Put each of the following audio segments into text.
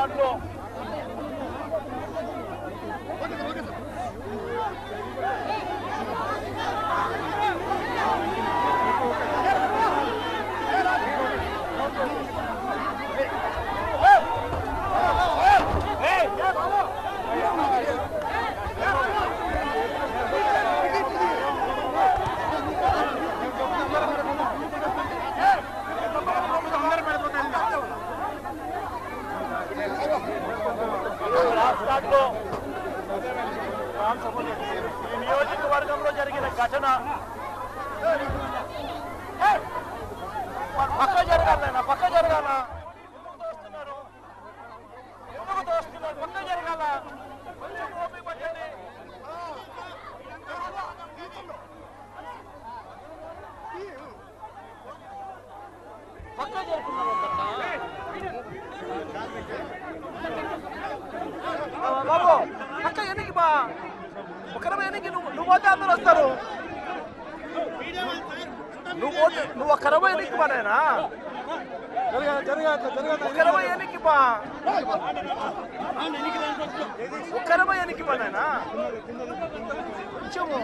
రాష్ట్రాల్లో ఈ నియోజకవర్గంలో జరిగిన ఘటన పక్క జరగాల పక్క జరగాల ఎందుకు తోస్తున్నారు పక్క జరగాల కొంచెం ఓపిక పట్టండి పక్క జరుగుతున్నారు బాబు పక్క ఎన్నికి బా ఒకరమే ఎన్నికి నువ్వు పోతే అందరూ వస్తారు నువ్వు ఒక్కరమే ఎన్నికి బా నాయనా ఒక్కరమే ఎన్నికి బా ఒక్కరమే ఎన్నికి బా నాయనా కొంచెము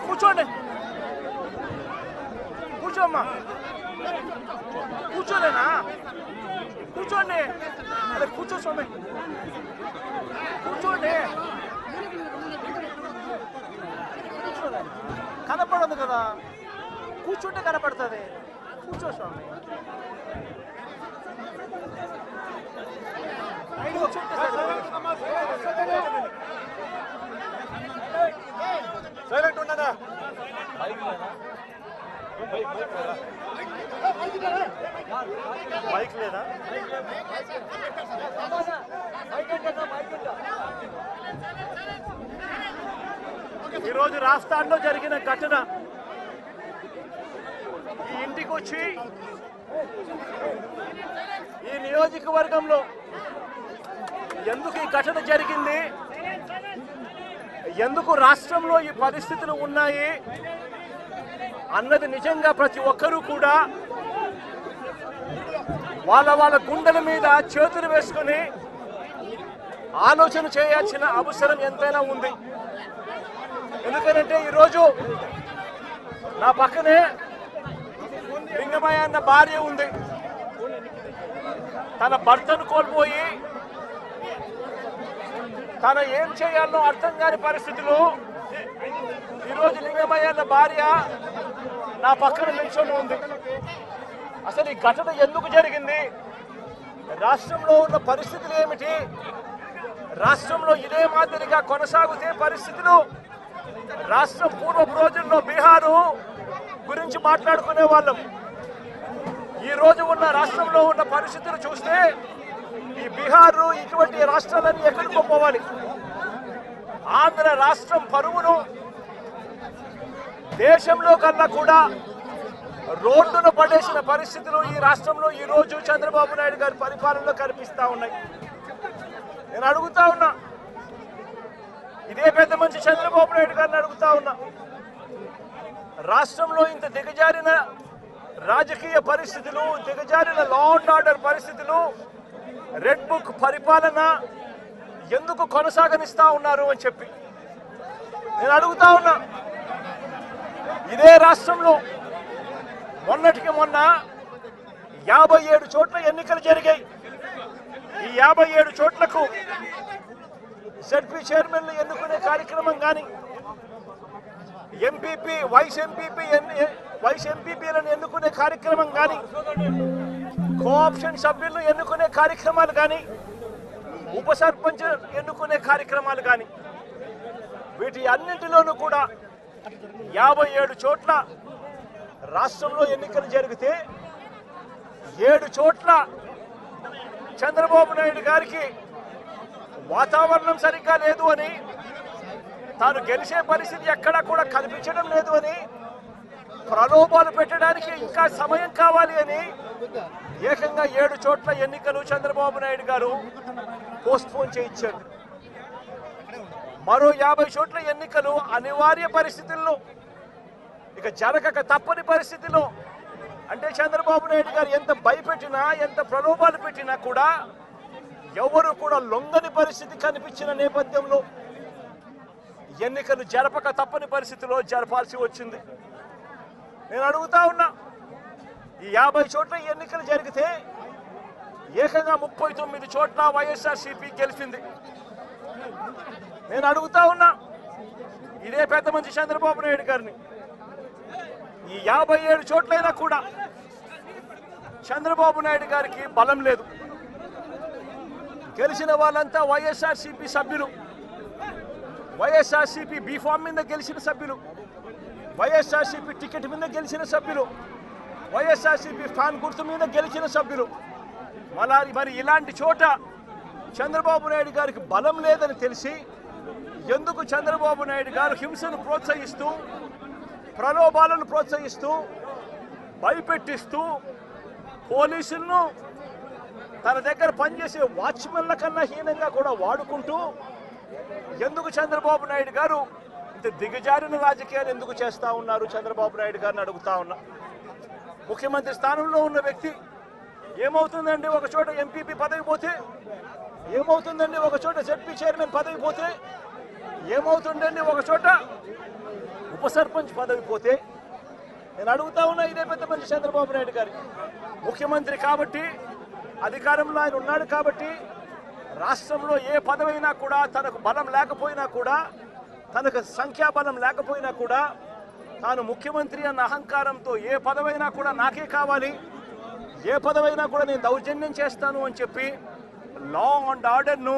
కూర్చోండి కూర్చోమ్మా కూర్చోలేనా కూర్చోండి అదే కూర్చో స్వామి కూర్చోండి కనపడదు కదా కూర్చుంటే కనపడుతుంది కూర్చో స్వామి కూర్చుంటే సైలెంట్ ఉండదా బైక్ లేదా ఈరోజు రాష్ట్రాల్లో జరిగిన ఘటన ఈ ఇంటికి వచ్చి ఈ నియోజకవర్గంలో ఎందుకు ఈ ఘటన జరిగింది ఎందుకు రాష్ట్రంలో ఈ పరిస్థితులు ఉన్నాయి అన్నది నిజంగా ప్రతి ఒక్కరూ కూడా వాళ్ళ గుండెల మీద చేతులు వేసుకొని ఆలోచన చేయాల్సిన అవసరం ఎంతైనా ఉంది. ఎందుకంటే ఈరోజు నా పక్కనే లింగమయ్య అన్న భార్య ఉంది. తన భర్తను కోల్పోయి తన ఏం చేయాలో అర్థం కాని పరిస్థితిలో ఈరోజు లింగమయ్య అన్న భార్య నా పక్కన నిల్చొని ఉంది. అసలు ఈ ఘటన ఎందుకు జరిగింది, రాష్ట్రంలో ఉన్న పరిస్థితులు ఏమిటి, రాష్ట్రంలో ఇదే మాదిరిగా కొనసాగుతే పరిస్థితులు రాష్ట్రం పూర్వపు రోజుల్లో బీహారు గురించి మాట్లాడుకునే వాళ్ళం. ఈ రోజు ఉన్న రాష్ట్రంలో ఉన్న పరిస్థితులు చూస్తే ఈ బీహారు ఇటువంటి రాష్ట్రాలన్నీ ఎక్కడికో పోవాలి. ఆంధ్ర రాష్ట్రం పరువును దేశంలో కన్నా కూడా రోడ్డును పడేసిన పరిస్థితులు ఈ రాష్ట్రంలో ఈ రోజు చంద్రబాబు నాయుడు గారి పరిపాలనలో కనిపిస్తా ఉన్నాయి. నేను అడుగుతా ఉన్నా, ఇదే పెద్ద మనిషి చంద్రబాబు నాయుడు గారిని అడుగుతా ఉన్నా, రాష్ట్రంలో ఇంత దిగజారిన రాజకీయ పరిస్థితులు, దిగజారిన లా అండ్ ఆర్డర్ పరిస్థితులు, రెడ్ బుక్ పరిపాలన ఎందుకు కొనసాగనిస్తా ఉన్నారు అని చెప్పి నేను అడుగుతా ఉన్నా. ఇదే రాష్ట్రంలో మొన్నటికి మొన్న 57 చోట్ల ఎన్నికలు జరిగాయి. ఈ 57 చోట్లకు జెడ్పీ చైర్మన్లు ఎన్నుకునే కార్యక్రమం కానీ, ఎంపీపీ వైస్ ఎంపీపీలను ఎన్నుకునే కార్యక్రమం కానీ, కోఆప్షన్ సభ్యులను ఎన్నుకునే కార్యక్రమాలు కానీ, ఉప సర్పంచ్ ఎన్నుకునే కార్యక్రమాలు కానీ, వీటి అన్నింటిలోనూ కూడా 57 చోట్ల రాష్ట్రంలో ఎన్నికలు జరిగితే 7 చోట్ల చంద్రబాబు నాయుడు గారికి వాతావరణం సరిగ్గా లేదు అని, తాను గెలిచే పరిస్థితి ఎక్కడా కూడా కనిపించడం లేదు అని, ప్రలోభాలు పెట్టడానికి ఇంకా సమయం కావాలి అని ఏకంగా 7 చోట్ల ఎన్నికలు చంద్రబాబు నాయుడు గారు పోస్ట్పోన్ చేయించారు. మరో 50 చోట్ల ఎన్నికలు అనివార్య పరిస్థితుల్లో, ఇక జరగక తప్పని పరిస్థితిలో, అంటే చంద్రబాబు నాయుడు గారు ఎంత భయపెట్టినా ఎంత ప్రలోభాలు పెట్టినా కూడా ఎవరు కూడా లొంగని పరిస్థితి కనిపించిన నేపథ్యంలో ఎన్నికలు జరపక తప్పని పరిస్థితిలో జరపాల్సి వచ్చింది. నేను అడుగుతా ఉన్నా, ఈ 50 చోట్ల ఎన్నికలు జరిగితే ఏకంగా 39 చోట్ల వైఎస్ఆర్సీపీ గెలిచింది. నేను అడుగుతా ఉన్నా ఇదే పెద్ద మంచి చంద్రబాబు నాయుడు గారిని, ఈ 57 చోట్లైనా కూడా చంద్రబాబు నాయుడు గారికి బలం లేదు. గెలిచిన వాళ్ళంతా వైఎస్ఆర్సీపీ సభ్యులు, వైఎస్ఆర్సీపీ బీఫామ్ మీద గెలిచిన సభ్యులు, వైఎస్ఆర్సీపీ టికెట్ మీద గెలిచిన సభ్యులు, వైఎస్ఆర్సీపీ ఫ్యాన్ గుర్తు మీద గెలిచిన సభ్యులు. మరి ఇలాంటి చోట చంద్రబాబు నాయుడు గారికి బలం లేదని తెలిసి ఎందుకు చంద్రబాబు నాయుడు గారు హింసను ప్రోత్సహిస్తూ, ప్రలోభాలను ప్రోత్సహిస్తూ, భయపెట్టిస్తూ, పోలీసులను తన దగ్గర పనిచేసే వాచ్మెన్ల కన్నా హీనంగా కూడా వాడుకుంటూ ఎందుకు చంద్రబాబు నాయుడు గారు ఇంత దిగజారిన రాజకీయాలు ఎందుకు చేస్తూ ఉన్నారు చంద్రబాబు నాయుడు గారిని అడుగుతా ఉన్నా. ముఖ్యమంత్రి స్థానంలో ఉన్న వ్యక్తి ఏమవుతుందండి ఒక చోట ఎంపీపీ పదవి పోతే, ఏమవుతుందండి ఒక చోట జెడ్పీ చైర్మన్ పదవి పోతే, ఏమవుతుందండి ఒక చోట ఉప సర్పంచ్ పదవి పోతే. నేను అడుగుతా ఉన్నా ఇదే పెద్ద మంచి చంద్రబాబు నాయుడు గారి ముఖ్యమంత్రి కాబట్టి, అధికారంలో ఆయన ఉన్నాడు కాబట్టి, రాష్ట్రంలో ఏ పదవైనా కూడా తనకు బలం లేకపోయినా కూడా, తనకు సంఖ్యాబలం లేకపోయినా కూడా, తాను ముఖ్యమంత్రి అన్న అహంకారంతో ఏ పదవైనా కూడా నాకే కావాలి, ఏ పదవైనా కూడా నేను దౌర్జన్యం చేస్తాను అని చెప్పి లా అండ్ ఆర్డర్ను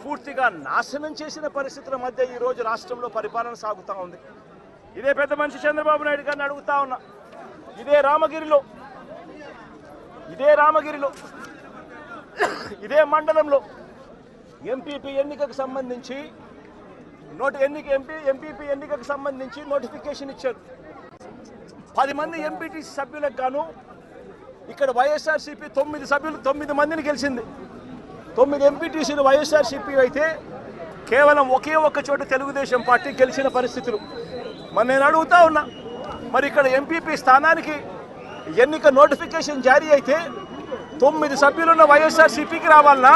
పూర్తిగా నాశనం చేసిన పరిస్థితుల మధ్య ఈరోజు రాష్ట్రంలో పరిపాలన సాగుతూ ఉంది. ఇదే పెద్ద మనిషి చంద్రబాబు నాయుడు గారిని అడుగుతా ఉన్నా, ఇదే రామగిరిలో ఇదే మండలంలో ఎంపీపీ ఎన్నికకు సంబంధించి ఎంపీపీ ఎన్నికకు సంబంధించి నోటిఫికేషన్ ఇచ్చారు. 10 మంది ఎంపీటీసీ సభ్యులకు గాను ఇక్కడ వైఎస్ఆర్సీపీ 9 మందిని గెలిచింది. 9 ఎంపీటీసీలు వైఎస్ఆర్సీపీ అయితే కేవలం ఒకే ఒక్క చోట తెలుగుదేశం పార్టీ గెలిచిన పరిస్థితులు. మరి నేను అడుగుతా ఉన్నా, మరి ఇక్కడ ఎంపీపీ స్థానానికి ఎన్నిక నోటిఫికేషన్ జారీ అయితే 9 సభ్యులున్న వైఎస్ఆర్సీపీకి రావాలన్నా,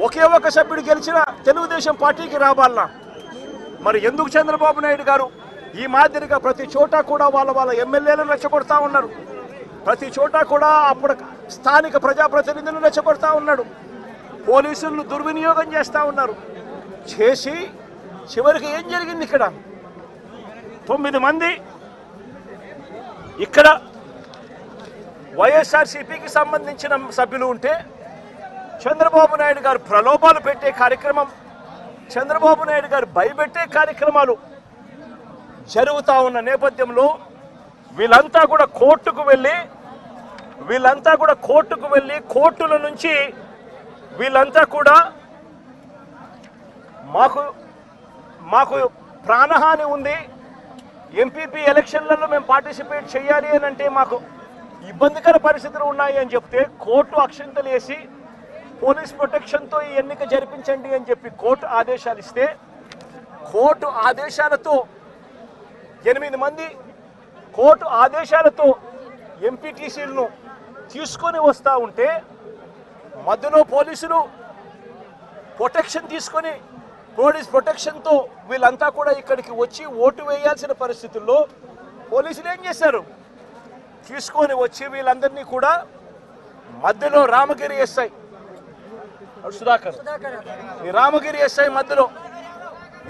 ఒకే ఒక్క సభ్యుడు గెలిచిన తెలుగుదేశం పార్టీకి రావాలన్నా? మరి ఎందుకు చంద్రబాబు నాయుడు గారు ఈ మాదిరిగా ప్రతి చోట కూడా వాళ్ళ ఎమ్మెల్యేలను రెచ్చగొడతా ఉన్నారు, ప్రతి చోట కూడా అప్పుడు స్థానిక ప్రజాప్రతినిధులను రెచ్చగొడతా ఉన్నాడు, పోలీసులను దుర్వినియోగం చేస్తూ ఉన్నారు. చేసి చివరికి ఏం జరిగింది? ఇక్కడ 9 మంది ఇక్కడ వైఎస్ఆర్సీపీకి సంబంధించిన సభ్యులు ఉంటే చంద్రబాబు నాయుడు గారు ప్రలోభాలు పెట్టే కార్యక్రమం, చంద్రబాబు నాయుడు గారు భయపెట్టే కార్యక్రమాలు జరుగుతూ ఉన్న నేపథ్యంలో వీళ్ళంతా కూడా కోర్టుకు వెళ్ళి కోర్టుల నుంచి వీళ్ళంతా కూడా మాకు ప్రాణహాని ఉంది, ఎంపీపీ ఎలక్షన్లలో మేము పార్టిసిపేట్ చేయాలి అని అంటే మాకు ఇబ్బందికర పరిస్థితులు ఉన్నాయి అని చెప్తే కోర్టు అక్షంతలు వేసి పోలీస్ ప్రొటెక్షన్తో ఈ ఎన్నిక జరిపించండి అని చెప్పి కోర్టు ఆదేశాలు ఇస్తే, కోర్టు ఆదేశాలతో 8 మంది కోర్టు ఆదేశాలతో ఎంపీటీసీలను తీసుకొని వస్తూ ఉంటే మధ్యలో పోలీసులు ప్రొటెక్షన్ తీసుకొని పోలీస్ ప్రొటెక్షన్తో వీళ్ళంతా కూడా ఇక్కడికి వచ్చి ఓటు వేయాల్సిన పరిస్థితుల్లో పోలీసులు ఏం చేశారు? తీసుకొని వచ్చి వీళ్ళందరినీ కూడా మధ్యలో రామగిరి ఎస్ఐ సుధాకర్, ఈ రామగిరి ఎస్ఐ మధ్యలో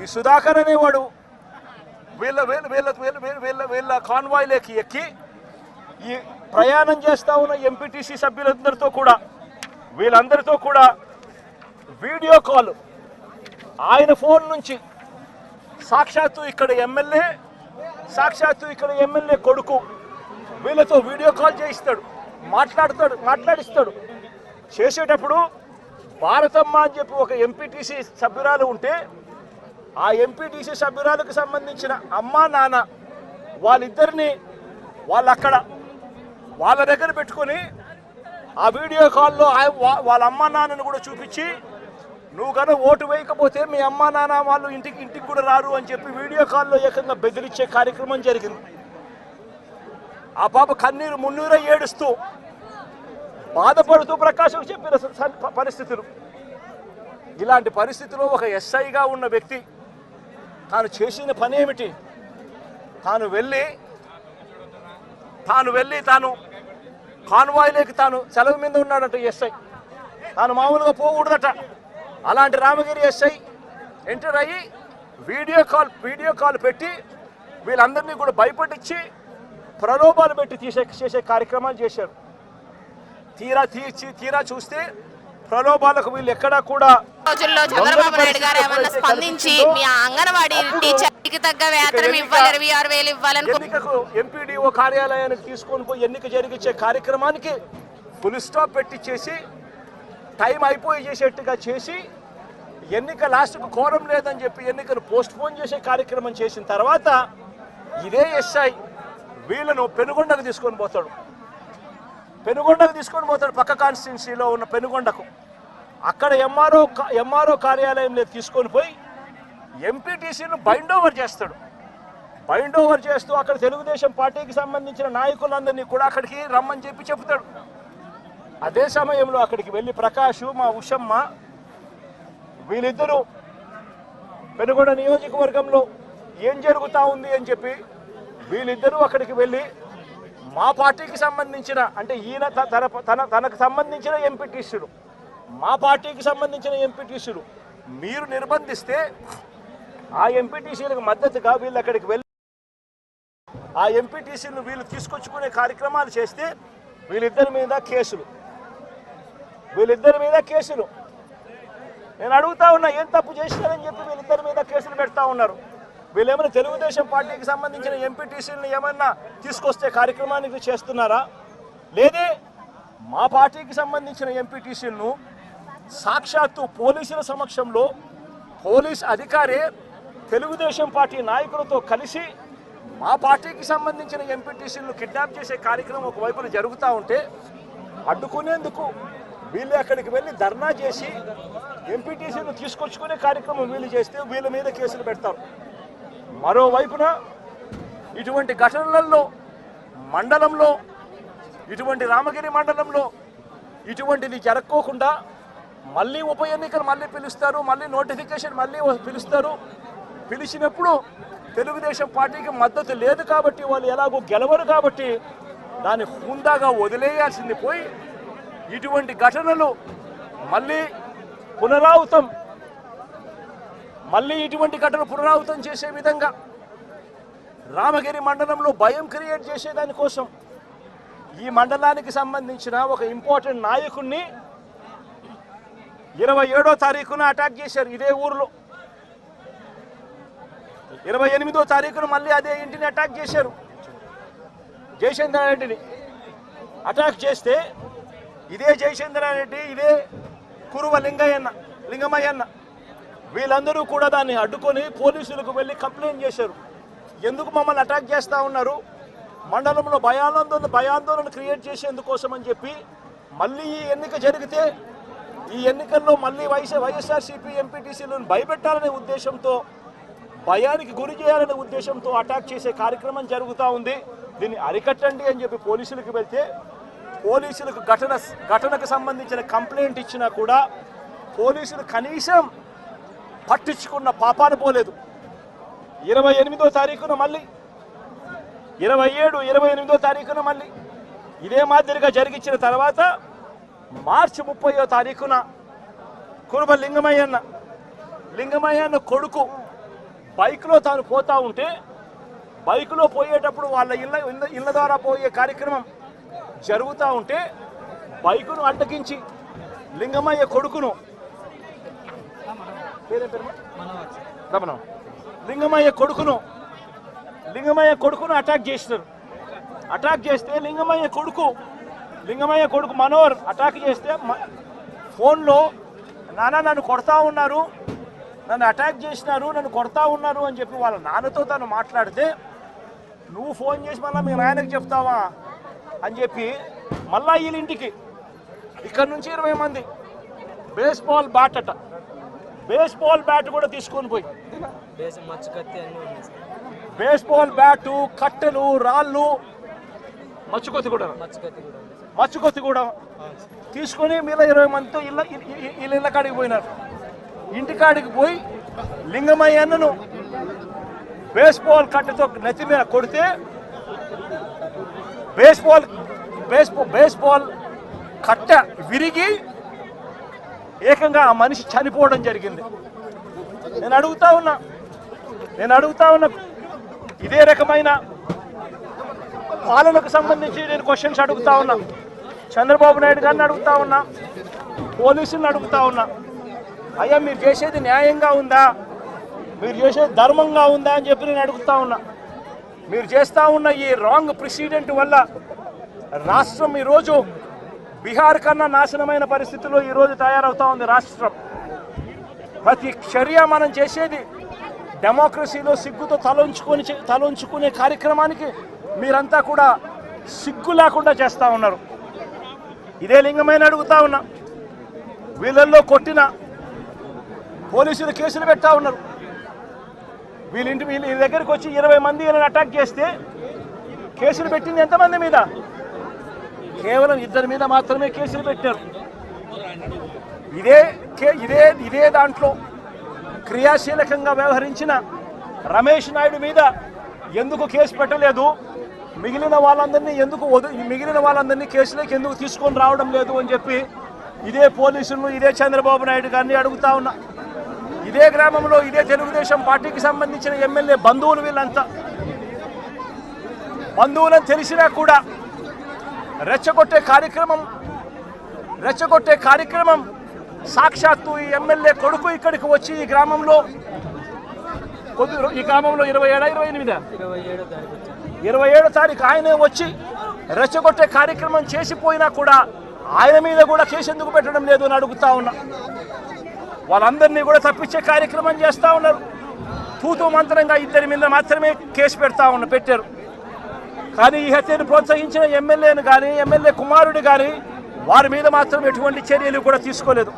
ఈ సుధాకర్ అనేవాడు వీళ్ళ కాన్వాయ్లోకి ఎక్కి ఈ ప్రయాణం చేస్తూ ఉన్న ఎంపీటీసీ సభ్యులందరితో కూడా వీళ్ళందరితో కూడా వీడియో కాల్ ఆయన ఫోన్ నుంచి సాక్షాత్తు ఇక్కడ ఎమ్మెల్యే కొడుకు వీళ్ళతో వీడియో కాల్ చేయిస్తాడు, మాట్లాడిస్తాడు. చేసేటప్పుడు భారతమ్మ అని చెప్పి ఒక ఎంపీటీసీ సభ్యురాలు ఉంటే ఆ ఎంపీటీసీ సభ్యురాలకు సంబంధించిన అమ్మా నాన్న వాళ్ళిద్దరిని వాళ్ళ దగ్గర పెట్టుకొని ఆ వీడియో కాల్లో వాళ్ళ అమ్మా నాన్నను కూడా చూపించి నువ్వు కనుక ఓటు వేయకపోతే మీ అమ్మా నాన్న వాళ్ళు ఇంటికి కూడా రారు అని చెప్పి వీడియో కాల్లో ఏకంగా బెదిరించే కార్యక్రమం జరిగింది. ఆ పాప కన్నీరు మున్నీరు ఏడుస్తూ బాధపడుతూ ప్రకాశం చెప్పిన పరిస్థితులు. ఇలాంటి పరిస్థితిలో ఒక ఎస్ఐగా ఉన్న వ్యక్తి తాను చేసిన పని ఏమిటి? తాను వెళ్ళి కాన్వాయ్లోకి తాను సెలవు మీద ఉన్నాడట ఎస్ఐ. తాను మామూలుగా పోకూడదట. అలాంటి రామగిరి ఎస్ఐ ఎంటర్ అయ్యి వీడియో కాల్ పెట్టి వీళ్ళందరినీ కూడా భయపడించి ప్రలోభాలు పెట్టి చేసే కార్యక్రమాలు చేశారు. తీరా చూస్తే ప్రలోభాలకు వీళ్ళు ఎక్కడా కూడా రోజుల్లో చంద్రబాబు నాయుడు గారు ఏమన్నా స్పందించి మీ అంగన్వాడీ టీచర్కి తగ్గ వేతనం ఇవ్వాలి, 26,000 ఇవ్వాలని ఎన్నికకు ఎంపీడీఓ కార్యాలయానికి తీసుకొని పోయి ఎన్నిక జరిగించే కార్యక్రమానికి ఫుల్ స్టాప్ పెట్టించేసి టైం అయిపోయి చేసేట్టుగా చేసి ఎన్నిక లాస్ట్కు కోరం లేదని చెప్పి ఎన్నికను పోస్ట్ పోన్ చేసే కార్యక్రమం చేసిన తర్వాత ఇదే ఎస్ఐ వీళ్ళను పెనుగొండకు తీసుకొని పోతాడు. పక్క కాన్స్టిట్యున్సీలో ఉన్న పెనుగొండకు. అక్కడ ఎంఆర్ఓ కార్యాలయంలో తీసుకొని పోయి ఎంపీటీసీను బైండ్ ఓవర్ చేస్తూ అక్కడ తెలుగుదేశం పార్టీకి సంబంధించిన నాయకులందరినీ కూడా అక్కడికి రమ్మని చెప్పి చెప్తాడు. అదే సమయంలో అక్కడికి వెళ్ళి ప్రకాష్, మా ఉషమ్మ వీళ్ళిద్దరూ పెనుగొండ నియోజకవర్గంలో ఏం జరుగుతూ ఉంది అని చెప్పి వీళ్ళిద్దరూ అక్కడికి వెళ్ళి మా పార్టీకి సంబంధించిన అంటే ఈయన తనకు సంబంధించిన ఎంపీటీసీలు, మా పార్టీకి సంబంధించిన ఎంపీటీసీలు మీరు నిర్బంధిస్తే ఆ ఎంపీటీసీలకు మద్దతుగా వీళ్ళు అక్కడికి వెళ్ళి ఆ ఎంపీటీసీలను వీళ్ళు తీసుకొచ్చుకునే కార్యక్రమాలు చేస్తే వీళ్ళిద్దరి మీద కేసులు. నేను అడుగుతా ఉన్నా, ఏం తప్పు చేసినారని చెప్పి వీళ్ళిద్దరి మీద కేసులు పెడతా ఉన్నారు. వీళ్ళేమైనా తెలుగుదేశం పార్టీకి సంబంధించిన ఎంపీటీసీలను ఏమన్నా తీసుకొస్తే కార్యక్రమానికి చేస్తున్నారా? లేదే మా పార్టీకి సంబంధించిన ఎంపీటీసీలను సాక్షాత్తు పోలీసుల సమక్షంలో పోలీస్ అధికారే తెలుగుదేశం పార్టీ నాయకులతో కలిసి మా పార్టీకి సంబంధించిన ఎంపీటీసీలను కిడ్నాప్ చేసే కార్యక్రమం ఒకవైపున జరుగుతూ ఉంటే అడ్డుకునేందుకు వీళ్ళు అక్కడికి వెళ్ళి ధర్నా చేసి ఎంపీటీసీలను తీసుకొచ్చుకునే కార్యక్రమం వీళ్ళు చేస్తే వీళ్ళ మీద కేసులు పెడతారు. మరోవైపున ఇటువంటి ఘటనలలో మండలంలో ఇటువంటి రామగిరి మండలంలో ఇటువంటిది జరగకోకుండా మళ్ళీ ఉప ఎన్నికలు మళ్ళీ పిలుస్తారు, మళ్ళీ నోటిఫికేషన్ మళ్ళీ పిలుస్తారు. పిలిచినప్పుడు తెలుగుదేశం పార్టీకి మద్దతు లేదు కాబట్టి వాళ్ళు ఎలాగో గెలవరు కాబట్టి దాన్ని హుందాగా వదిలేయాల్సింది పోయి ఇటువంటి ఘటనలు మళ్ళీ ఇటువంటి ఘటనలు పునరావృతం చేసే విధంగా రామగిరి మండలంలో భయం క్రియేట్ చేసేదానికోసం ఈ మండలానికి సంబంధించిన ఒక ఇంపార్టెంట్ నాయకుడిని 27వ తారీఖున అటాక్ చేశారు ఇదే ఊర్లో. 28వ తారీఖున మళ్ళీ అదే ఇంటిని అటాక్ చేశారు. జయచంద్రారెడ్డిని అటాక్ చేస్తే ఇదే జయచంద్రారెడ్డి, ఇదే కురువ లింగమయ్యన్న వీళ్ళందరూ కూడా దాన్ని అడ్డుకొని పోలీసులకు వెళ్ళి కంప్లైంట్ చేశారు. ఎందుకు మమ్మల్ని అటాక్ చేస్తూ ఉన్నారు, మండలంలో భయాందోళన క్రియేట్ చేసేందుకోసం అని చెప్పి మళ్ళీ ఈ ఎన్నిక జరిగితే ఈ ఎన్నికల్లో మళ్ళీ వైఎస్ఆర్సీపీ ఎంపీటీసీలను భయపెట్టాలనే ఉద్దేశంతో, భయానికి గురి చేయాలనే ఉద్దేశంతో అటాక్ చేసే కార్యక్రమం జరుగుతూ ఉంది. దీన్ని అరికట్టండి అని చెప్పి పోలీసులకు వెళ్తే పోలీసులకు ఘటనకు సంబంధించిన కంప్లైంట్ ఇచ్చినా కూడా పోలీసులు కనీసం పట్టించుకున్న పాపాన పోలేదు. 28వ తారీఖున మళ్ళీ 28వ తారీఖున మళ్ళీ ఇదే మాదిరిగా జరిగించిన తర్వాత మార్చి 30వ తారీఖున కురుబ లింగమయ్యన్న కొడుకు బైక్లో తాను పోతా ఉంటే బైక్లో పోయేటప్పుడు వాళ్ళ ఇళ్ళ ద్వారా పోయే కార్యక్రమం జరుగుతూ ఉంటే బైకును అడ్డగించి లింగమయ్య కొడుకును అటాక్ చేస్తారు. అటాక్ చేస్తే లింగమయ్య కొడుకు మనోహర్ అటాక్ చేస్తే ఫోన్లో నాన్న నన్ను కొడతా ఉన్నారు, నన్ను అటాక్ చేసినారు, నన్ను కొడతా ఉన్నారు అని చెప్పి వాళ్ళ నాన్నతో తను మాట్లాడితే నువ్వు ఫోన్ చేసి మళ్ళీ మీ నాయనకి చెప్తావా అని చెప్పి మళ్ళా వీళ్ళింటికి ఇక్కడ నుంచి 20 మంది బేస్బాల్ బ్యాట్ అట బేస్బాల్ బ్యాట్ కూడా తీసుకొని పోయి బేస్బాల్ బ్యాటు, కట్టెలు, రాళ్ళు, మచ్చుకొత్తి కూడా తీసుకొని మీద 20 మందితో ఇళ్ళ కాడికి పోయినారు. ఇంటికాడికి పోయి లింగమయ్యను బేస్బాల్ కట్టెతో నెత్తి మీద కొడితే బేస్బాల్ కట్ట విరిగి ఏకంగా ఆ మనిషి చనిపోవడం జరిగింది. నేను అడుగుతా ఉన్నా ఇదే రకమైన పాలనకు సంబంధించి నేను క్వశ్చన్స్ అడుగుతా ఉన్నా. చంద్రబాబు నాయుడు గారిని అడుగుతా ఉన్నా, పోలీసులను అడుగుతా ఉన్నా, అయ్యా మీరు చేసేది న్యాయంగా ఉందా, మీరు చేసేది ధర్మంగా ఉందా అని చెప్పి నేను అడుగుతా ఉన్నా. మీరు చేస్తూ ఉన్న ఈ రాంగ్ ప్రెసిడెంట్ వల్ల రాష్ట్రం ఈరోజు బీహార్ కన్నా నాశనమైన పరిస్థితుల్లో ఈరోజు తయారవుతా ఉంది రాష్ట్రం. ప్రతి చర్య మనం చేసేది డెమోక్రసీలో సిగ్గుతో తలంచుకునే కార్యక్రమానికి మీరంతా కూడా సిగ్గు లేకుండా చేస్తూ ఉన్నారు. ఇదే లింగమైన అడుగుతా ఉన్నా, వీళ్ళల్లో కొట్టిన పోలీసులు కేసులు పెడతా ఉన్నారు. వీళ్ళ దగ్గరికి వచ్చి 20 మంది వీళ్ళని అటాక్ చేస్తే కేసులు పెట్టింది ఎంతమంది మీద? కేవలం 2 మీద మాత్రమే కేసులు పెట్టారు. ఇదే దాంట్లో క్రియాశీలకంగా వ్యవహరించిన రమేష్ నాయుడు మీద ఎందుకు కేసు పెట్టలేదు, మిగిలిన వాళ్ళందరినీ కేసులోకి ఎందుకు తీసుకొని రావడం లేదు అని చెప్పి ఇదే పోలీసులను, ఇదే చంద్రబాబు నాయుడు గారిని అడుగుతా ఉన్నా. ఇదే గ్రామంలో ఇదే తెలుగుదేశం పార్టీకి సంబంధించిన ఎమ్మెల్యే బంధువులు, వీళ్ళంతా బంధువులను తెలిసినా కూడా రెచ్చగొట్టే కార్యక్రమం సాక్షాత్తు ఈ ఎమ్మెల్యే కొడుకు ఇక్కడికి వచ్చి ఈ గ్రామంలో 27 తారీఖు ఆయనే వచ్చి రెచ్చగొట్టే కార్యక్రమం చేసిపోయినా కూడా ఆయన మీద కూడా కేసు ఎందుకు పెట్టడం లేదు అని అడుగుతా ఉన్నా. వాళ్ళందరినీ కూడా తప్పించే కార్యక్రమం చేస్తూ ఉన్నారు. తూతూ మంత్రంగా 2 మీద మాత్రమే కేసు పెట్టారు. కానీ ఈ హత్యను ప్రోత్సహించిన ఎమ్మెల్యేను కానీ ఎమ్మెల్యే కుమారుడు కానీ వారి మీద మాత్రం ఎటువంటి చర్యలు కూడా తీసుకోలేదు.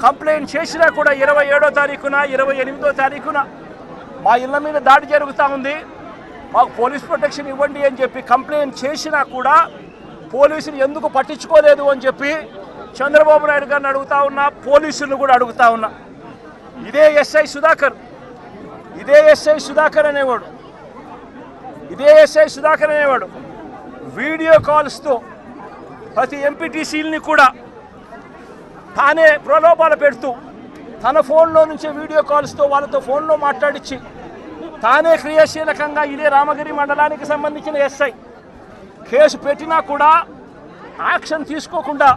కంప్లైంట్ చేసినా కూడా 27వ తారీఖున 28వ తారీఖున మా ఇళ్ళ మీద దాడి జరుగుతూ ఉంది, మాకు పోలీస్ ప్రొటెక్షన్ ఇవ్వండి అని చెప్పి కంప్లైంట్ చేసినా కూడా పోలీసులు ఎందుకు పట్టించుకోలేదు అని చెప్పి చంద్రబాబు నాయుడు గారిని అడుగుతా ఉన్నా, పోలీసులను కూడా అడుగుతా ఉన్నా. ఇదే ఎస్ఐ సుధాకర్ అనేవాడు వీడియో కాల్స్తో ప్రతి ఎంపీటీసీలని కూడా తానే ప్రలోభాలు పెడుతూ తన ఫోన్లో నుంచే వీడియో కాల్స్తో వాళ్ళతో ఫోన్లో మాట్లాడించి తానే క్రియాశీలకంగా ఇదే రామగిరి మండలానికి సంబంధించిన ఎస్ఐ కేసు పెట్టినా కూడా యాక్షన్ తీసుకోకుండా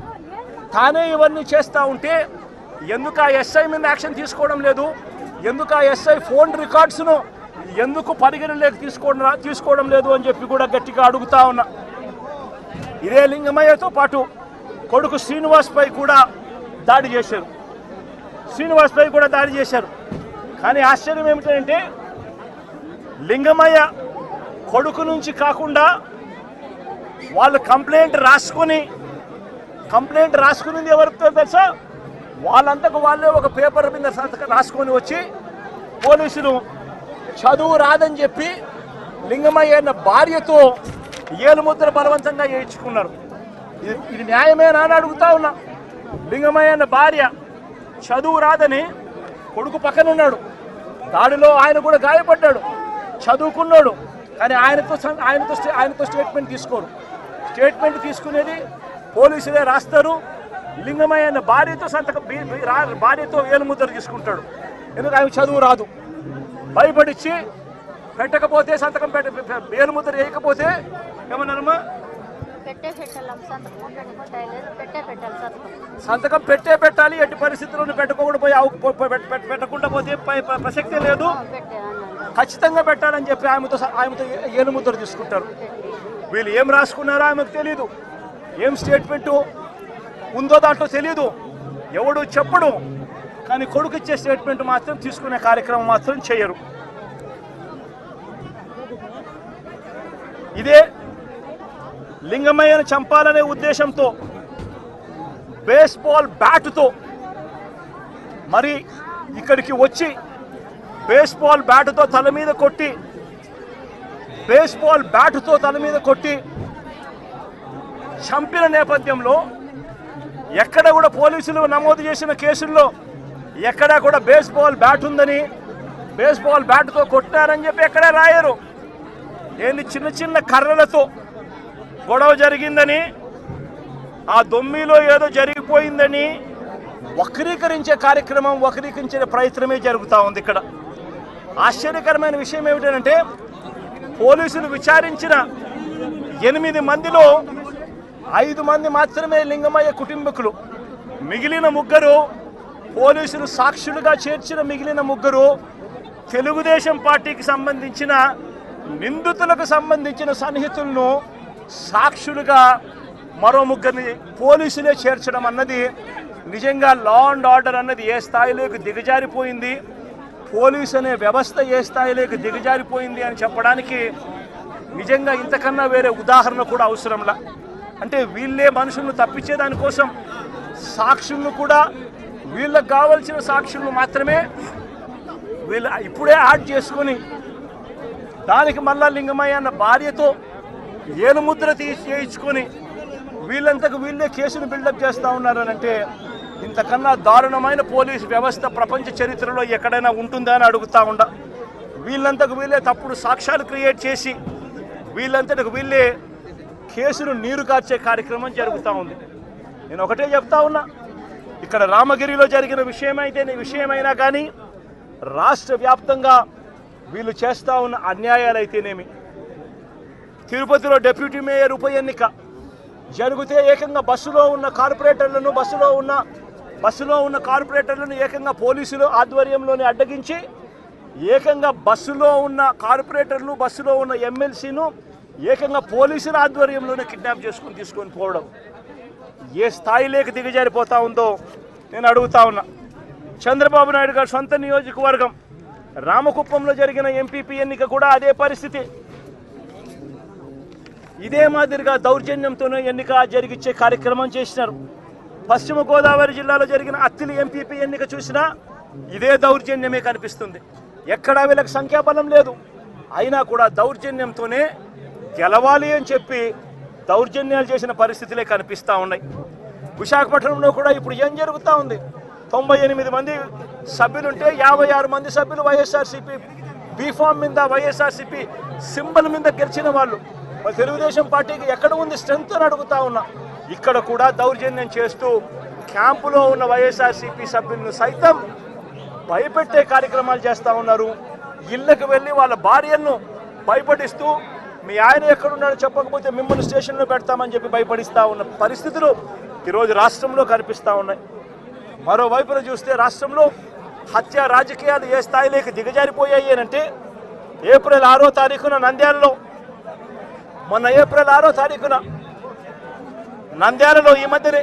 తానే ఇవన్నీ చేస్తూ ఉంటే ఎందుకు ఆ ఎస్ఐ మీద యాక్షన్ తీసుకోవడం లేదు, ఎందుకు ఆ ఎస్ఐ ఫోన్ రికార్డ్స్ను ఎందుకు పరిగణలోకి తీసుకోవడం లేదు అని చెప్పి కూడా గట్టిగా అడుగుతా ఉన్నా. ఇదే లింగమయ్యతో పాటు కొడుకు శ్రీనివాస్పై కూడా దాడి చేశారు. కానీ ఆశ్చర్యం ఏమిటంటే లింగమయ్య కొడుకు నుంచి కాకుండా వాళ్ళు కంప్లైంట్ రాసుకునింది ఎవరితో తెలుసా? వాళ్ళంతకు వాళ్ళే ఒక పేపర్ మీద రాసుకొని వచ్చి పోలీసులు చదువు రాదని చెప్పి లింగమయ్య అన్న భార్యతో ఏలుముద్ర బలవంతంగా వేయించుకున్నారు. ఇది న్యాయమేనా అని అడుగుతా ఉన్నా. లింగమయ్య అన్న భార్య చదువు రాదని, కొడుకు పక్కన ఉన్నాడు, దాడిలో ఆయన కూడా గాయపడ్డాడు, చదువుకున్నాడు, కానీ ఆయనతో స్టేట్మెంట్ తీసుకోరు. స్టేట్మెంట్ తీసుకునేది పోలీసులే రాస్తారు. లింగమయ్య అన్న భార్యతో ఏలుముద్ర తీసుకుంటాడు. ఎందుకు? ఆయన చదువు రాదు. భయపడిచ్చి పెట్టకపోతే సంతకం ఏలుముద్ర వేయకపోతే ఏమన్నారమ్మా? సంతకం పెట్టాలి. ఎట్టి పరిస్థితుల్లో పెట్టకుండా పోతే ప్రసక్తే లేదు, ఖచ్చితంగా పెట్టాలని చెప్పి ఆమెతో ఏలుముద్ర తీసుకుంటారు. వీళ్ళు ఏం రాసుకున్నారో ఆమెకు తెలీదు, ఏం స్టేట్మెంటు ఉందో దాంట్లో తెలీదు, ఎవడు చెప్పడు. కానీ కొడుకు ఇచ్చే స్టేట్మెంట్ మాత్రం తీసుకునే కార్యక్రమం మాత్రం చేయరు. ఇదే లింగమయ్యను చంపాలనే ఉద్దేశంతో బేస్బాల్ బ్యాటుతో మరి ఇక్కడికి వచ్చి బేస్బాల్ బ్యాటుతో తల మీద కొట్టి చంపిన నేపథ్యంలో ఎక్కడ కూడా పోలీసులు నమోదు చేసిన కేసుల్లో ఎక్కడా కూడా బేస్బాల్ బ్యాట్ ఉందని, బేస్బాల్ బ్యాట్తో కొట్టారని చెప్పి ఎక్కడా రాయరు. ఏంది చిన్న చిన్న కర్రలతో గొడవ జరిగిందని, ఆ దొమ్మిలో ఏదో జరిగిపోయిందని వక్రీకరించే ప్రయత్నమే జరుగుతూ ఉంది. ఇక్కడ ఆశ్చర్యకరమైన విషయం ఏమిటంటే పోలీసులు విచారించిన 8 మందిలో 5 మంది మాత్రమే లింగమయ్య కుటుంబకులు. మిగిలిన 3 పోలీసులు సాక్షులుగా చేర్చిన మిగిలిన 3 తెలుగుదేశం పార్టీకి సంబంధించిన నిందితులకు సంబంధించిన సన్నిహితులను సాక్షులుగా మరో 3 పోలీసులే చేర్చడం అన్నది నిజంగా లా అండ్ ఆర్డర్ అన్నది ఏ స్థాయిలోకి దిగజారిపోయింది, పోలీసు అనే వ్యవస్థ ఏ స్థాయిలోకి దిగజారిపోయింది అని చెప్పడానికి నిజంగా ఇంతకన్నా వేరే ఉదాహరణ కూడా అవసరంలా. అంటే వీళ్ళే మనుషులను తప్పించేదానికోసం సాక్షులను కూడా వీళ్ళకు కావలసిన సాక్షులను మాత్రమే వీళ్ళు ఇప్పుడే యాడ్ చేసుకొని దానికి మళ్ళా లింగమయ్య అన్న భార్యతో ఏలుముద్ర చేయించుకొని వీళ్ళంతకు వీళ్ళే కేసును బిల్డప్ చేస్తూ ఉన్నారనంటే ఇంతకన్నా దారుణమైన పోలీసు వ్యవస్థ ప్రపంచ చరిత్రలో ఎక్కడైనా ఉంటుందా అని అడుగుతా ఉండ. వీళ్ళంతకు వీళ్ళే తప్పుడు సాక్ష్యాలు క్రియేట్ చేసి వీళ్ళంతకు వీళ్ళే కేసును నీరు కార్చే కార్యక్రమం జరుగుతూ ఉంది. నేను ఒకటే చెప్తా ఉన్నా, ఇక్కడ రామగిరిలో జరిగిన విషయమైనా కానీ రాష్ట్ర వ్యాప్తంగా వీళ్ళు చేస్తూ ఉన్న అన్యాయాలు అయితేనేమి, తిరుపతిలో డిప్యూటీ మేయర్ ఉప ఎన్నిక జరిగితే ఏకంగా బస్సులో ఉన్న కార్పొరేటర్లను ఏకంగా పోలీసులు ఆధ్వర్యంలోనే అడ్డగించి ఏకంగా బస్సులో ఉన్న కార్పొరేటర్లు బస్సులో ఉన్న ఎమ్మెల్సీను ఏకంగా పోలీసుల ఆధ్వర్యంలోనే కిడ్నాప్ తీసుకొని పోవడం ఏ స్థాయిలోకి దిగజారిపోతా ఉందో నేను అడుగుతా ఉన్నా. చంద్రబాబు నాయుడు గారి సొంత నియోజకవర్గం రామకుప్పంలో జరిగిన ఎంపీపీ ఎన్నిక కూడా అదే పరిస్థితి. ఇదే మాదిరిగా దౌర్జన్యంతోనే ఎన్నిక జరిగించే కార్యక్రమం చేసినారు. పశ్చిమ గోదావరి జిల్లాలో జరిగిన అత్తిలి ఎంపీపీ ఎన్నిక చూసినా ఇదే దౌర్జన్యమే కనిపిస్తుంది. ఎక్కడా వీళ్ళకి సంఖ్యాబలం లేదు, అయినా కూడా దౌర్జన్యంతోనే గెలవాలి అని చెప్పి దౌర్జన్యాలు చేసిన పరిస్థితులే కనిపిస్తూ ఉన్నాయి. విశాఖపట్నంలో కూడా ఇప్పుడు ఏం జరుగుతూ ఉంది? 98 మంది సభ్యులుంటే 56 మంది సభ్యులు వైఎస్ఆర్సీపీ బీఫామ్ మీద వైఎస్ఆర్సీపీ సింబల్ మీద గెలిచిన వాళ్ళు. తెలుగుదేశం పార్టీకి ఎక్కడ ఉంది స్ట్రెంత్ అని అడుగుతా ఉన్నా. ఇక్కడ కూడా దౌర్జన్యం చేస్తూ క్యాంపులో ఉన్న వైఎస్ఆర్సీపీ సభ్యులను సైతం భయపెట్టే కార్యక్రమాలు చేస్తూ ఉన్నారు. ఇళ్ళకి వెళ్ళి వాళ్ళ భార్యలను భయపడిస్తూ మీ ఆయన ఎక్కడున్నాడో చెప్పకపోతే మిమ్మల్ని స్టేషన్లో పెడతామని చెప్పి భయపడిస్తూ ఉన్న పరిస్థితులు ఈరోజు రాష్ట్రంలో కనిపిస్తూ ఉన్నాయి. మరోవైపున చూస్తే రాష్ట్రంలో హత్య రాజకీయాలు ఏ స్థాయిలోకి దిగజారిపోయాయి అంటే ఏప్రిల్ 6వ తారీఖున నంద్యాలలో ఈ మధ్యనే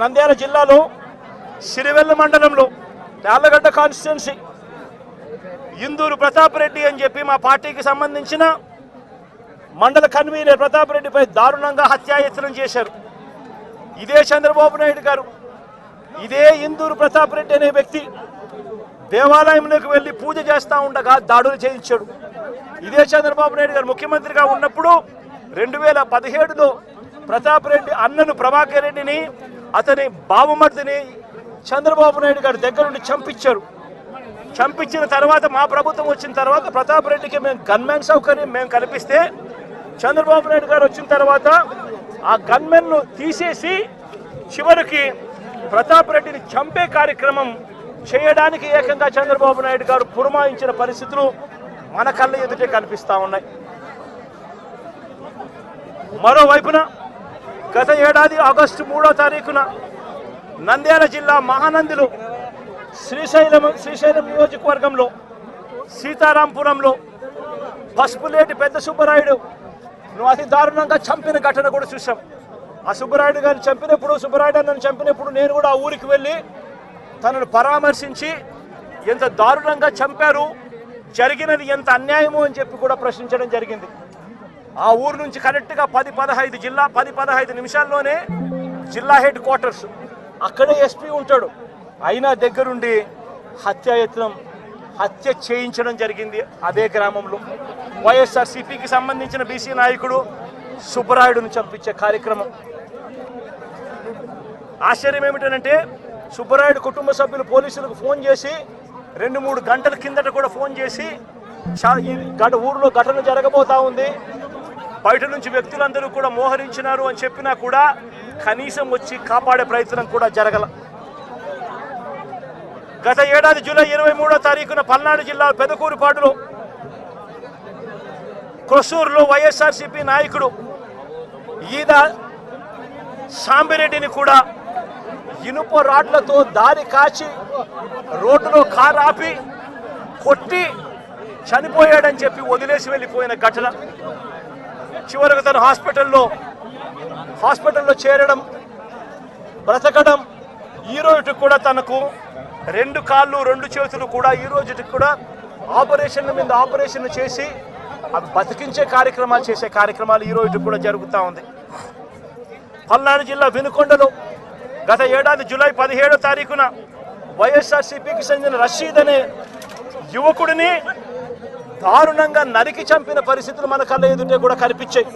నంద్యాల జిల్లాలో సిరివెల్ల మండలంలో యార్లగడ్డ కాన్స్టిట్యున్సీ ఇందూరు ప్రతాప్ రెడ్డి అని చెప్పి మా పార్టీకి సంబంధించిన మండల కన్వీనర్ ప్రతాప్ రెడ్డిపై దారుణంగా హత్యాయత్నం చేశారు. ఇదే చంద్రబాబు నాయుడు గారు, ఇదే ఇందూరు ప్రతాప్ రెడ్డి అనే వ్యక్తి దేవాలయంలోకి వెళ్ళి పూజ చేస్తూ ఉండగా దాడులు చేయించాడు. ఇదే చంద్రబాబు నాయుడు గారు ముఖ్యమంత్రిగా ఉన్నప్పుడు 2017లో ప్రతాప్ రెడ్డి అన్నను ప్రభాకర్ రెడ్డిని అతని బావమర్దిని చంద్రబాబు నాయుడు గారి దగ్గర నుండి చంపించిన తర్వాత మా ప్రభుత్వం వచ్చిన తర్వాత ప్రతాప్ రెడ్డికి మేము గన్మెన్ సౌకర్యం మేము కల్పిస్తే చంద్రబాబు నాయుడు గారు వచ్చిన తర్వాత ఆ గన్మెన్ను తీసేసి చివరికి ప్రతాప్ రెడ్డిని చంపే కార్యక్రమం చేయడానికి ఏకంగా చంద్రబాబు నాయుడు గారు పురమాయించిన పరిస్థితులు మన కళ్ళ ఎదుటే కనిపిస్తూ ఉన్నాయి. మరోవైపున గత ఏడాది ఆగస్టు 3వ తారీఖున నంద్యాల జిల్లా మహానందిలో శ్రీశైలం నియోజకవర్గంలో సీతారాంపురంలో పసుపులేటి పెద్ద సుబ్బరాయుడు అతి దారుణంగా చంపిన ఘటన కూడా చూసాం. ఆ సుబ్బరాయుడు గారిని చంపినప్పుడు నేను కూడా ఆ ఊరికి వెళ్ళి తనను పరామర్శించి ఎంత దారుణంగా చంపారు, జరిగినది ఎంత అన్యాయమో అని చెప్పి కూడా ప్రశ్నించడం జరిగింది. ఆ ఊరు నుంచి కరెక్ట్గా 10-15 నిమిషాల్లోనే జిల్లా హెడ్ క్వార్టర్స్ అక్కడే ఎస్పీ ఉంటాడు, అయినా దగ్గరుండి హత్య చేయించడం జరిగింది అదే గ్రామంలో. వైఎస్ఆర్సీపీకి సంబంధించిన బీసీ నాయకుడు సుబ్బరాయుడును చంపించే కార్యక్రమం. ఆశ్చర్యం ఏమిటంటే సుబ్బరాయుడు కుటుంబ సభ్యులు పోలీసులకు ఫోన్ చేసి 2-3 గంటల కిందట కూడా ఫోన్ చేసి ఊరిలో ఘటన జరగబోతా ఉంది, బయట నుంచి వ్యక్తులందరూ కూడా మోహరించినారు అని చెప్పినా కూడా కనీసం వచ్చి కాపాడే ప్రయత్నం కూడా జరగల. గత ఏడాది జూలై 23వ తారీఖున పల్నాడు జిల్లా పెదకూరుపాడులో క్రొసూరులో వైఎస్ఆర్సీపీ నాయకుడు ఈద సాంబిరెడ్డిని కూడా ఇనుప రాడ్లతో దారి కాచి రోడ్డులో కారు ఆపి కొట్టి చనిపోయాడని చెప్పి వదిలేసి వెళ్ళిపోయిన ఘటన. చివరకు తను హాస్పిటల్లో చేరడం, బ్రతకడం, ఈ రోజుకి కూడా తనకు 2 కాళ్ళు 2 చేతులు కూడా ఈ రోజుకి కూడా ఆపరేషన్ల మీద ఆపరేషన్ చేసి అవి బతికించే కార్యక్రమాలు చేసే కార్యక్రమాలు ఈ రోజుకి కూడా జరుగుతూ ఉంది. పల్నాడు జిల్లా వినుకొండలో గత ఏడాది జూలై 17వ తారీఖున వైఎస్ఆర్సీపీకి చెందిన రషీద్ అనే యువకుడిని దారుణంగా నరికి చంపిన పరిస్థితులు మన కళ్ళ ఎదుటే కూడా కనిపించాయి.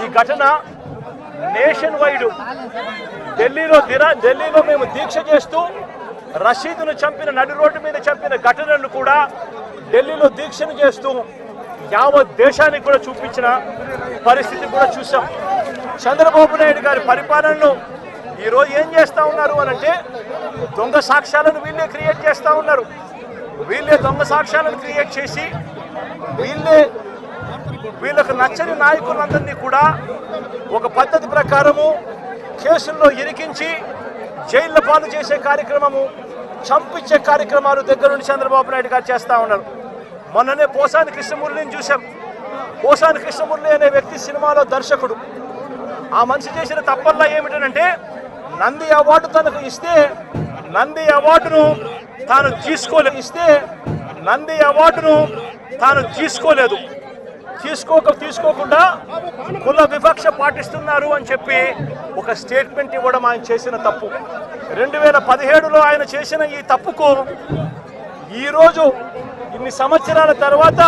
ఈ ఘటన నేషన్ వైడ్ ఢిల్లీలో మేము దీక్ష చేస్తూ రషీద్ను చంపిన నడి రోడ్డు మీద చంపిన ఘటనను కూడా ఢిల్లీలో దీక్షను చేస్తూ యావత్ దేశానికి కూడా చూపించిన పరిస్థితి కూడా చూసాం. చంద్రబాబు నాయుడు గారి పరిపాలనను ఈరోజు ఏం చేస్తూ ఉన్నారు అనంటే దొంగ సాక్ష్యాలను వీళ్ళే క్రియేట్ చేస్తూ ఉన్నారు. వీళ్ళే దొంగ సాక్ష్యాలను క్రియేట్ చేసి వీళ్ళకు నచ్చని నాయకులందరినీ కూడా ఒక పద్ధతి ప్రకారము కేసుల్లో ఇరికించి జైళ్ళ పాలు చేసే కార్యక్రమము, చంపించే కార్యక్రమాలు దగ్గర నుండి చంద్రబాబు నాయుడు గారు చేస్తూ ఉన్నారు. మొన్ననే పోసాని కృష్ణమురళిని చూసాం. పోసాని కృష్ణమురళి అనే వ్యక్తి సినిమాలో దర్శకుడు. ఆ మనిషి చేసిన తప్పల్లా ఏమిటంటే నంది అవార్డు తనకు ఇస్తే నంది అవార్డును తాను తీసుకోలేదు. తీసుకోకుండా కుల వివక్ష పాటిస్తున్నారు అని చెప్పి ఒక స్టేట్మెంట్ ఇవ్వడం ఆయన చేసిన తప్పు. 2017లో ఆయన చేసిన ఈ తప్పుకు ఈరోజు ఇన్ని సంవత్సరాల తర్వాత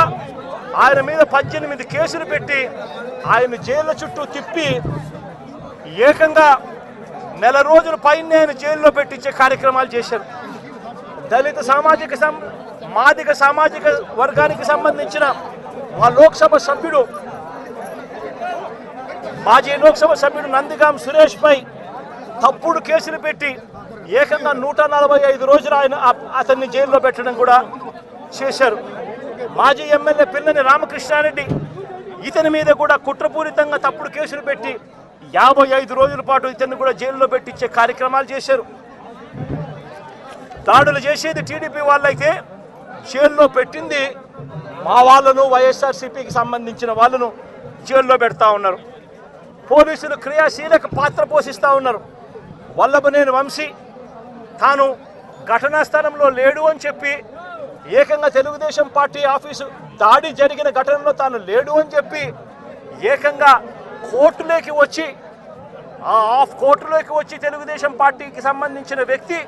ఆయన మీద 18 కేసులు పెట్టి ఆయన జైళ్ళ చుట్టూ తిప్పి ఏకంగా 1 రోజుల పైన ఆయన జైల్లో పెట్టించే కార్యక్రమాలు చేశారు. దళిత మాదిగ సామాజిక వర్గానికి సంబంధించిన మాజీ లోక్సభ సభ్యుడు నందిగాం సురేష్ పై తప్పుడు కేసులు పెట్టి ఏకంగా 145 రోజులు అతన్ని జైల్లో పెట్టడం కూడా చేశారు. మాజీ ఎమ్మెల్యే పిల్లని రామకృష్ణారెడ్డి ఇతని మీద కూడా కుట్రపూరితంగా తప్పుడు కేసులు పెట్టి 55 రోజుల పాటు ఇతన్ని కూడా జైల్లో పెట్టించే కార్యక్రమాలు చేశారు. దాడులు చేసేది టీడీపీ వాళ్ళైతే జైల్లో పెట్టింది మా వాళ్ళను, వైఎస్ఆర్సీపీకి సంబంధించిన వాళ్ళను జైల్లో పెడతా ఉన్నారు. పోలీసులు క్రియాశీలక పాత్ర పోషిస్తూ ఉన్నారు. వల్లభనేని వంశీ తాను ఘటనా స్థలంలో లేడు అని చెప్పి ఏకంగా తెలుగుదేశం పార్టీ ఆఫీసు దాడి జరిగిన ఘటనలో తాను లేడు అని చెప్పి ఏకంగా కోర్టులోకి వచ్చి తెలుగుదేశం పార్టీకి సంబంధించిన వ్యక్తి,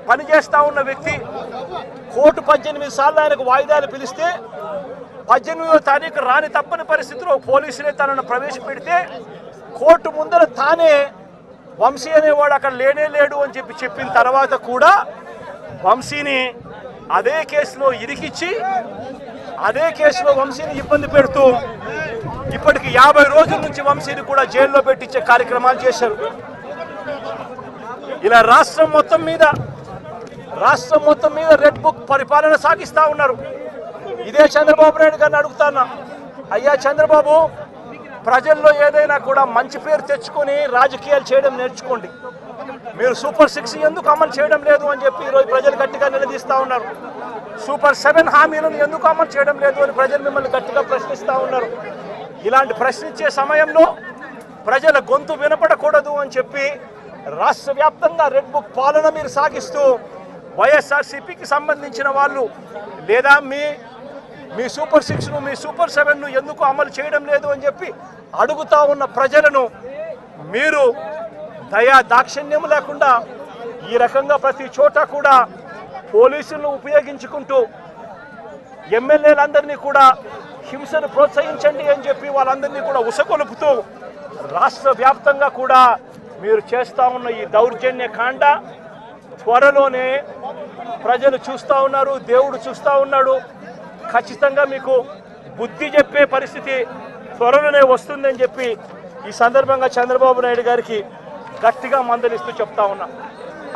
పనిచేస్తూ ఉన్న వ్యక్తి కోర్టు 18 సార్లు ఆయనకు వాయిదాలు పిలిస్తే 18వ తారీఖు రాని తప్పని పరిస్థితిలో పోలీసులే తనను ప్రవేశపెడితే కోర్టు ముందర తానే వంశీ అనేవాడు అక్కడ లేడు అని చెప్పిన తర్వాత కూడా వంశీని అదే కేసులో ఇరికిచ్చి అదే కేసులో వంశీని ఇబ్బంది పెడుతూ ఇప్పటికి 50 రోజుల నుంచి వంశీని కూడా జైల్లో పెట్టించే కార్యక్రమాలు చేశారు. ఇలా రాష్ట్రం మొత్తం మీద రెడ్ బుక్ పరిపాలన సాగిస్తూ ఉన్నారు. ఇదే చంద్రబాబు నాయుడు గారిని అడుగుతాను, అయ్యా చంద్రబాబు, ప్రజల్లో ఏదైనా కూడా మంచి పేరు తెచ్చుకొని రాజకీయాలు చేయడం నేర్చుకోండి. మీరు సూపర్ 6 ఎందుకు అమలు చేయడం లేదు అని చెప్పి ఈరోజు ప్రజలు గట్టిగా నిలదీస్తూ ఉన్నారు. సూపర్ 7 హామీలను ఎందుకు అమలు చేయడం లేదు అని ప్రజలు మిమ్మల్ని గట్టిగా ప్రశ్నిస్తూ ఉన్నారు. ఇలాంటి ప్రశ్నించే సమయంలో ప్రజల గొంతు వినపడకూడదు అని చెప్పి రాష్ట్ర వ్యాప్తంగా రెడ్ బుక్ పాలన మీరు సాగిస్తూ వైఎస్ఆర్సీపీకి సంబంధించిన వాళ్ళు లేదా మీ సూపర్ 6ను మీ సూపర్ 7ను ఎందుకు అమలు చేయడం లేదు అని చెప్పి అడుగుతా ఉన్న ప్రజలను మీరు దయా దాక్షిణ్యం లేకుండా ఈ రకంగా ప్రతి చోట కూడా పోలీసులను ఉపయోగించుకుంటూ ఎమ్మెల్యేలందరినీ కూడా హింసను ప్రోత్సహించండి అని చెప్పి వాళ్ళందరినీ కూడా ఉసగొలుపుతూ రాష్ట్ర వ్యాప్తంగా కూడా మీరు చేస్తూ ఉన్న ఈ దౌర్జన్య కాండ త్వరలోనే ప్రజలు చూస్తూ ఉన్నారు, దేవుడు చూస్తూ ఉన్నాడు. ఖచ్చితంగా మీకు బుద్ధి చెప్పే పరిస్థితి త్వరలోనే వస్తుందని చెప్పి ఈ సందర్భంగా చంద్రబాబు నాయుడు గారికి గట్టిగా మందలిస్తూ చెప్తా ఉన్నా.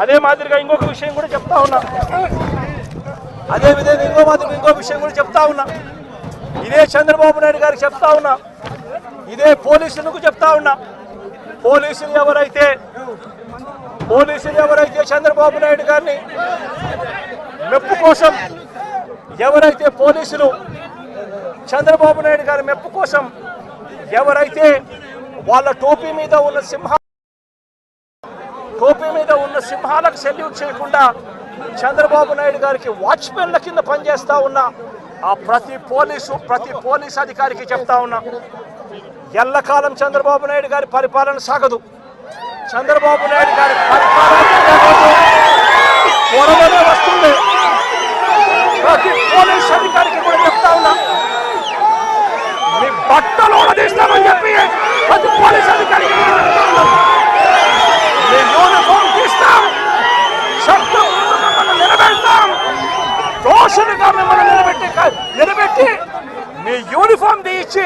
అదే మాదిరిగా ఇంకొక విషయం కూడా చెప్తా ఉన్నా. అదేవిధంగా ఇంకో విషయం కూడా చెప్తా ఉన్నా. ఇదే చంద్రబాబు నాయుడు గారికి చెప్తా ఉన్నా, ఇదే పోలీసులకు చెప్తా ఉన్నా. పోలీసులు ఎవరైతే చంద్రబాబు నాయుడు గారిని మెప్పు కోసం ఎవరైతే పోలీసులు చంద్రబాబు నాయుడు గారి మెప్పు కోసం ఎవరైతే వాళ్ళ టోపీ మీద ఉన్న సింహాలకు సెల్యూట్ చేయకుండా చంద్రబాబు నాయుడు గారికి వాచ్మెన్ల కింద పనిచేస్తా ఉన్న ఆ ప్రతి పోలీస్ అధికారికి చెప్తా ఉన్నా, ఎల్లకాలం చంద్రబాబు నాయుడు గారి పరిపాలన సాగదు. చంద్రబాబు నాయుడు గారి పరిపాలన త్వరలోనే వస్తుంది. ప్రతి పోలీస్ అధికారికి కూడా చెప్తా ఉన్నా, మీ బట్టలు తీస్తామని చెప్పి ప్రతి పోలీస్ అధికారికి చెప్తా ఉన్నా, మీ యూనిఫామ్ తీస్తాం, శబ్దం మిమ్మల్ని నిలబెడతాం, దోషులుగా మిమ్మల్ని నిలబెట్టి మీ యూనిఫామ్ తీయించి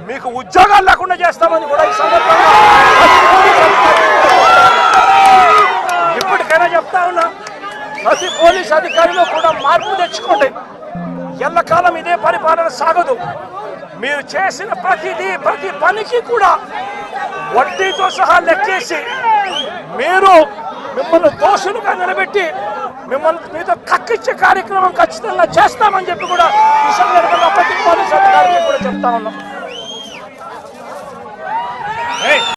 మీకు ఉద్యోగాలు లేకుండా చేస్తామని కూడా ఈ సందర్భంగా ఇప్పటికైనా చెప్తా ఉన్నా. ప్రతి పోలీస్ అధికారిలో కూడా మార్పు తెచ్చుకోండి. ఎల్లకాలం ఇదే పరిపాలన సాగదు. మీరు చేసిన ప్రతి పనికి కూడా వడ్డీతో సహా లెక్కేసి మిమ్మల్ని దోషులుగా నిలబెట్టి మీతో కక్కిచ్చే కార్యక్రమం ఖచ్చితంగా చేస్తామని చెప్పి కూడా ఈ సందర్భంగా ప్రతి పోలీస్ అధికారికి కూడా చెప్తా ఉన్నాం.